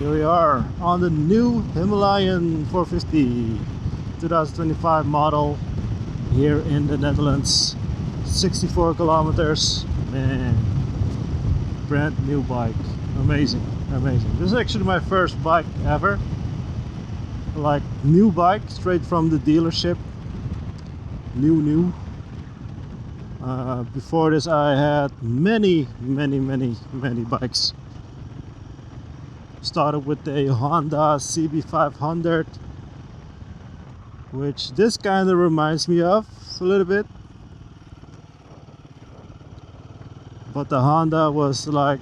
Here we are on the new Himalayan 450 2025 model here in the Netherlands. 64 kilometers, man, brand new bike. Amazing, amazing. This is actually my first bike ever, like new bike straight from the dealership. New. Before this I had many bikes. Started with a Honda CB500, which this kind of reminds me of a little bit, but the Honda was like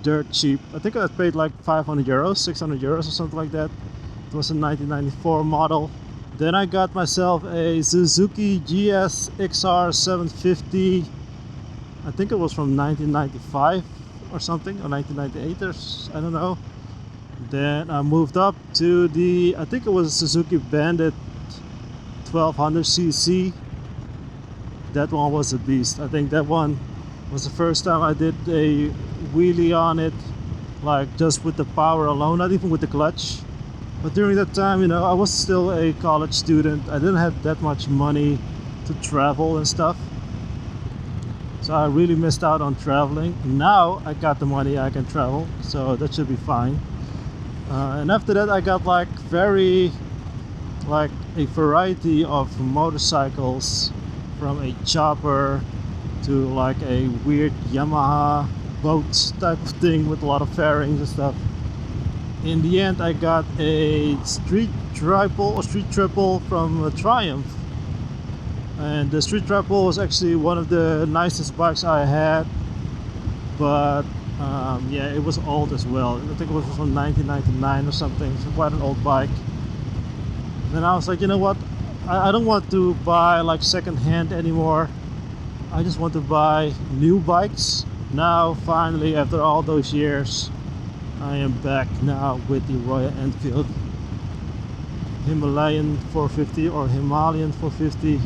dirt cheap. I think I paid like 500 euros, 600 euros or something like that. It was a 1994 model. Then I got myself a Suzuki GS XR 750. I think it was from 1995 or something, or 1998 or I don't know. Then I moved up to the, I think it was a Suzuki Bandit 1200cc. That one was a beast. I think that one was the first time I did a wheelie on it, like just with the power alone, not even with the clutch. But during that time, you know, I was still a college student. I didn't have that much money to travel and stuff, so I really missed out on traveling. Now I got the money, I can travel, so that should be fine. And after that I got like a variety of motorcycles, from a chopper to like a weird Yamaha boat type of thing with a lot of fairings and stuff. In the end I got a street triple from Triumph, and the street triple was actually one of the nicest bikes I had, but yeah, it was old as well. I think it was from 1999 or something, so quite an old bike. Then I was like, you know what, I don't want to buy like second hand anymore. I just want to buy new bikes. Now finally, after all those years, I am back now with the Royal Enfield Himalayan 450 or Himalayan 450.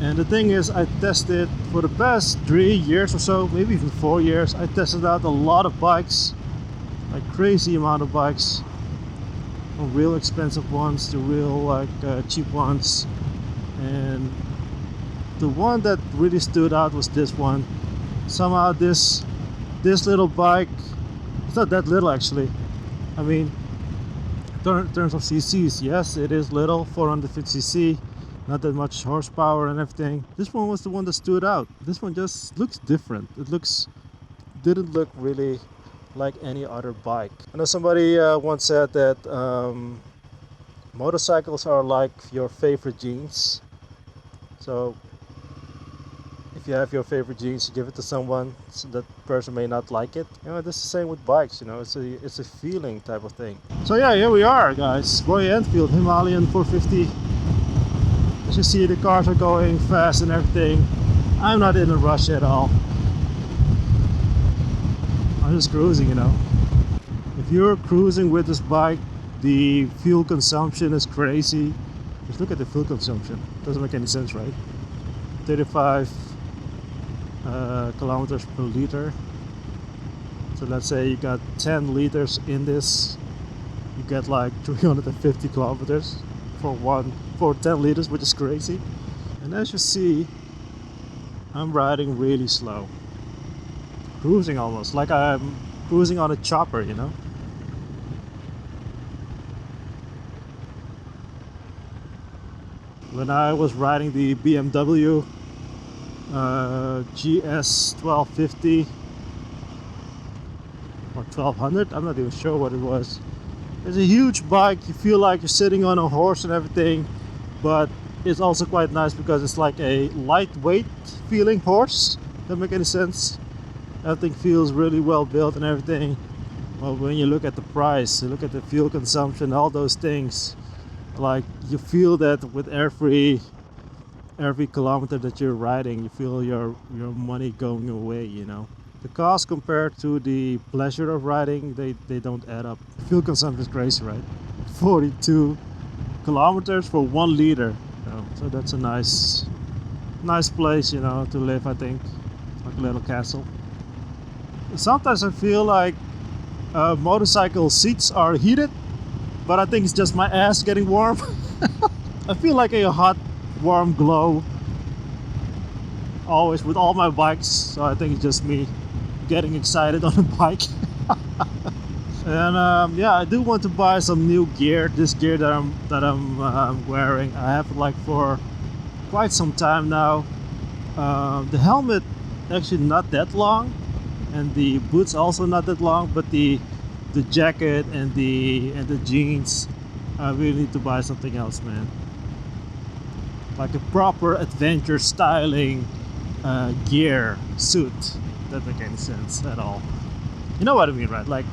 And the thing is, I tested for the past 3 years or so, maybe even 4 years. I tested out a lot of bikes, like crazy amount of bikes, from real expensive ones to real like cheap ones. And the one that really stood out was this one. Somehow this little bike, it's not that little actually. I mean, in terms of cc's, yes, it is little, 450cc, not that much horsepower and everything. This one was the one that stood out. This one just looks different. Didn't look really like any other bike. I know somebody once said that motorcycles are like your favorite jeans. So if you have your favorite jeans, you give it to someone, so that person may not like it. You know, this is the same with bikes. You know, it's a feeling type of thing. So yeah, here we are, guys. Royal Enfield Himalayan 450. As you see, the cars are going fast and everything. I'm not in a rush at all. I'm just cruising, you know. If you're cruising with this bike, the fuel consumption is crazy. Just look at the fuel consumption. Doesn't make any sense, right? 35 kilometers per liter. So let's say you got 10 liters in this, you get like 350 kilometers for 10 liters, which is crazy. And as you see, I'm riding really slow, cruising almost like I'm cruising on a chopper, you know. When I was riding the BMW GS 1250 or 1200, I'm not even sure what it was. It's a huge bike. You feel like you're sitting on a horse and everything, but it's also quite nice because it's like a lightweight feeling horse. Doesn't make any sense. Everything feels really well built and everything. Well, when you look at the price, you look at the fuel consumption, all those things, like you feel that with every kilometer that you're riding, you feel your money going away, you know. The cost compared to the pleasure of riding, they don't add up. Fuel consumption is crazy, right? 42 kilometers for 1 liter. So that's a nice place, you know, to live, I think. Like a little castle. Sometimes I feel like Motorcycle seats are heated, but I think it's just my ass getting warm. I feel like a hot, warm glow always with all my bikes, so I think it's just me getting excited on a bike. And yeah, I do want to buy some new gear. This gear that I'm wearing, I have it like for quite some time now. The helmet actually not that long, and the boots also not that long, but the jacket and the jeans, I really need to buy something else, man. Like a proper adventure styling gear suit. That make any sense at all. You know what I mean, right? Like,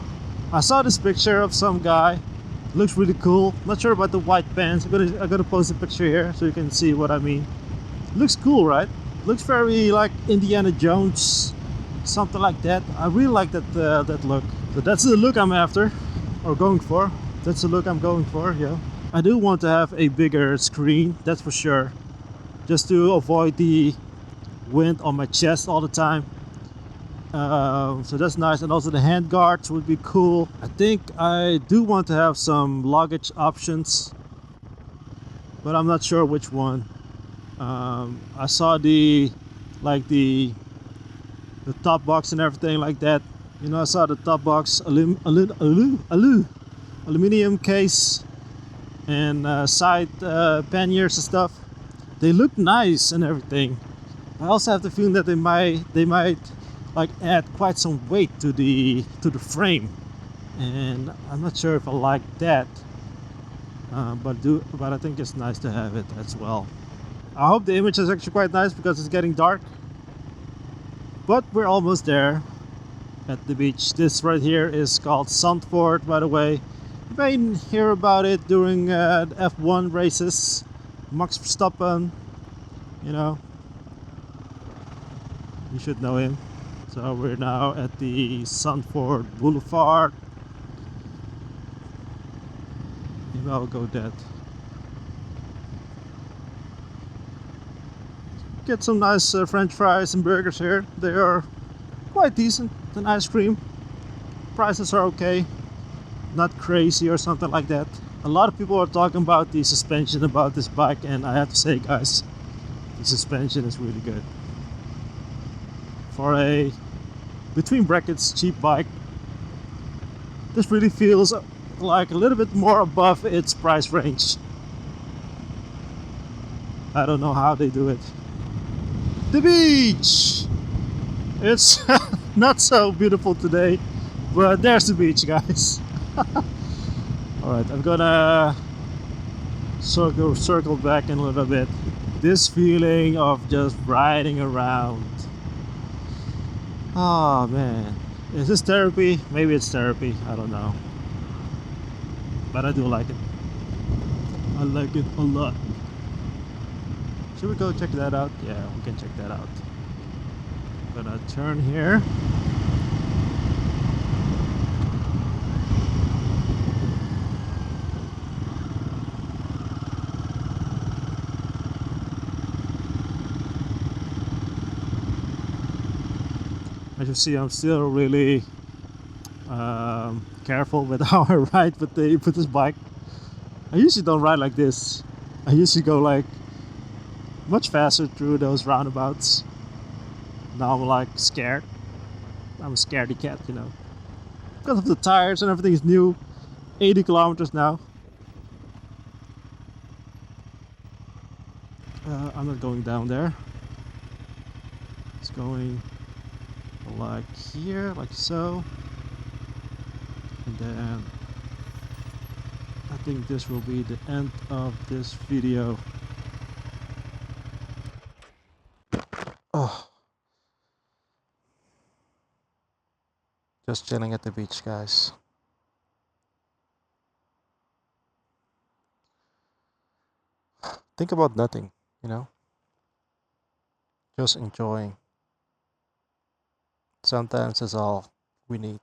I saw this picture of some guy. Looks really cool. Not sure about the white pants. I'm gonna post a picture here so you can see what I mean. Looks cool, right? Looks very like Indiana Jones, something like that. I really like that look. So that's the look I'm after, or going for. That's the look I'm going for. Yeah. I do want to have a bigger screen. That's for sure. Just to avoid the wind on my chest all the time. So that's nice, and also the hand guards would be cool. I think I do want to have some luggage options, but I'm not sure which one. I saw like the top box and everything like that. You know, I saw the top box aluminum case and side panniers and stuff. They look nice and everything. I also have the feeling that they might like add quite some weight to the frame, and I'm not sure if I like that. But I think it's nice to have it as well. I hope the image is actually quite nice because it's getting dark. But we're almost there at the beach. This right here is called Zandvoort, by the way. You may hear about it during the F1 races. Max Verstappen, you know, you should know him. So we're now at the Zandvoort Boulevard. Maybe I'll go that. Get some nice French fries and burgers here. They are quite decent. And ice cream. Prices are okay. Not crazy or something like that. A lot of people are talking about the suspension about this bike, and I have to say, guys, the suspension is really good. For a between brackets cheap bike, this really feels like a little bit more above its price range. I don't know how they do it. The beach! It's not so beautiful today, but there's the beach, guys. Alright, I'm gonna circle back in a little bit. This feeling of just riding around. Oh man, is this therapy? Maybe it's therapy, I don't know. But I do like it. I like it a lot. Should we go check that out? Yeah, we can check that out. Gonna turn here. As you see, I'm still really careful with how I ride with this bike. I usually don't ride like this. I usually go like much faster through those roundabouts. Now I'm like scared. I'm a scaredy cat, you know. Because of the tires and everything is new. 80 kilometers now. I'm not going down there. It's going like here, like so. And then I think this will be the end of this video. Oh, just chilling at the beach, guys. Think about nothing, you know, just enjoying. Sometimes that's all we need.